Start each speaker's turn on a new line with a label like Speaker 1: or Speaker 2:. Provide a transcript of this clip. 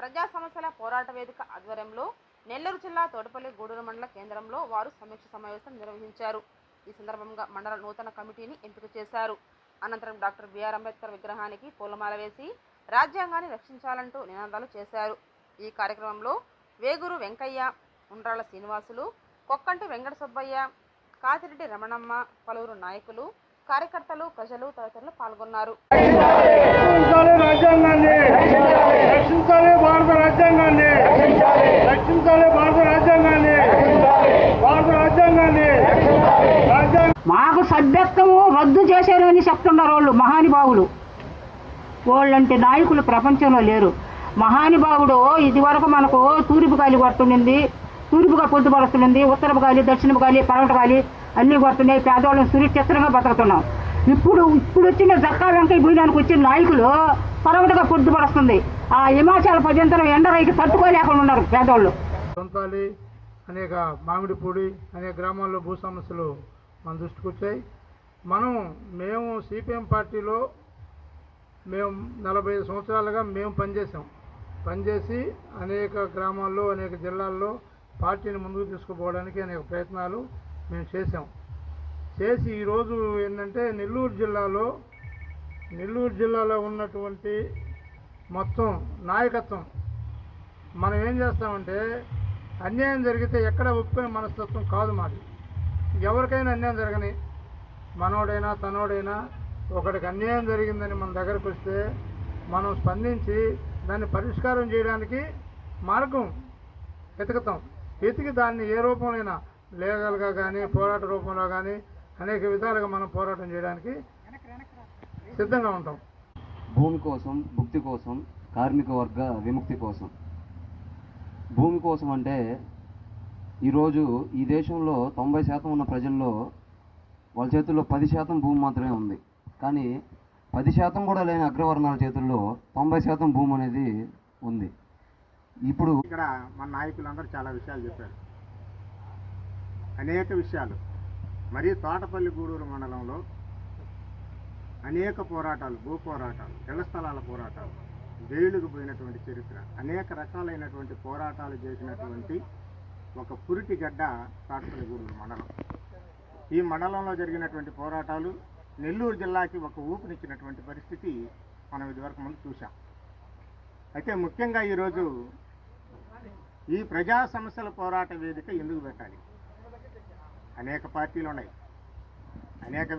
Speaker 1: ప్రజా సమస్యల పోరాట వేదిక ఆధ్వర్యంలో నెల్లూరు జిల్లా తోటపల్లి గూడూరు మండల కేంద్రంలో వారు సమీక్ష సమావేశం నిర్వహించారు. ఈ సందర్భంగా మండల నూతన కమిటీని ఎంపిక చేశారు. అనంతరం డాక్టర్ బిఆర్ అంబేద్కర్ విగ్రహానికి పూలమాల వేసి రాజ్యాంగాన్ని రక్షించాలంటూ నినాదాలు చేశారు. ఈ కార్యక్రమంలో వేగూరు వెంకయ్య, ఉండ్రాల శ్రీనివాసులు, కొక్కంటి వెంకట సుబ్బయ్య, కాతిరెడ్డి రమణమ్మ, పలువురు నాయకులు, కార్యకర్తలు, ప్రజలు తదితరులు పాల్గొన్నారు.
Speaker 2: మాకు సభ్యత్వము రద్దు చేశారని చెప్తున్నారు వాళ్ళు మహానుభావులు. వాళ్ళంటే నాయకులు ప్రపంచంలో లేరు. మహానుభావుడు ఇది వరకు మనకు తూర్పు గాలి కొడుతుంది, తూర్పుగా పొద్దుపడుతుంది, ఉత్తరపు గాలి, దక్షిణపు గాలి, పడమట గాలి అన్నీ కొడుతున్నాయి. పేదవాళ్ళని సురక్షితంగా బతుకుతున్నాం. ఇప్పుడు వచ్చిన జక్కా వెంకయ్య భూయానికి వచ్చిన నాయకులు పడమటగా పొద్దుపడుతుంది. ఆ హిమాచల పర్యంతరం ఎండరైకి తట్టుకోలేకుండా ఉన్నారు పేదవాళ్ళు.
Speaker 3: సొంతాలి అనేక మామిడిపూడి అనేక గ్రామాల్లో భూ సమస్యలు మన దృష్టికి వచ్చాయి. మేము సిపిఎం పార్టీలో 45 సంవత్సరాలుగా మేము పనిచేసి అనేక గ్రామాల్లో అనేక జిల్లాల్లో పార్టీని ముందుకు తీసుకుపోవడానికి అనేక ప్రయత్నాలు మేము చేసి ఈరోజు ఏంటంటే నెల్లూరు జిల్లాలో ఉన్నటువంటి మొత్తం నాయకత్వం మనం ఏం చేస్తామంటే అన్యాయం జరిగితే ఎక్కడ ఒప్పుకునే మనస్తత్వం కాదు మాది. ఎవరికైనా అన్యాయం జరగని, మనోడైనా తనోడైనా ఒకటికి అన్యాయం జరిగిందని మన దగ్గరకు వస్తే మనం స్పందించి దాన్ని పరిష్కారం చేయడానికి మార్గం వెతుకుతాం. దాన్ని ఏ రూపంలో లీగల్గా కానీ పోరాట రూపంలో కానీ అనేక విధాలుగా మనం పోరాటం చేయడానికి సిద్ధంగా ఉంటాం.
Speaker 4: భూమి కోసం, భుక్తి కోసం, కార్మిక వర్గ విముక్తి కోసం. భూమి కోసం అంటే ఈరోజు ఈ దేశంలో 90% ఉన్న ప్రజల్లో వాళ్ళ చేతుల్లో 10% భూమి మాత్రమే ఉంది. కానీ 10% కూడా లేని అగ్రవర్ణాల చేతుల్లో 90% భూమి అనేది ఉంది. ఇప్పుడు
Speaker 5: ఇక్కడ మన నాయకులందరూ చాలా విషయాలు చెప్పారు, అనేక విషయాలు. మరియు తోటపల్లి గూడూరు మండలంలో అనేక పోరాటాలు, భూ పోరాటాలు, ఇళ్ల స్థలాల పోరాటాలు, జైలుకు పోయినటువంటి చరిత్ర, అనేక రకాలైనటువంటి పోరాటాలు చేసినటువంటి ఒక పురిటి గడ్డ తోటపల్లి గూడూరు మండలం. ఈ మండలంలో జరిగినటువంటి పోరాటాలు నెల్లూరు జిల్లాకి ఒక ఊపినిచ్చినటువంటి పరిస్థితి మనం ఇదివరకు ముందు చూసాం. అయితే ముఖ్యంగా ఈరోజు ఈ ప్రజా సమస్యల పోరాట వేదిక ఎందుకు పెట్టాలి? అనేక పార్టీలు ఉన్నాయి, అనేక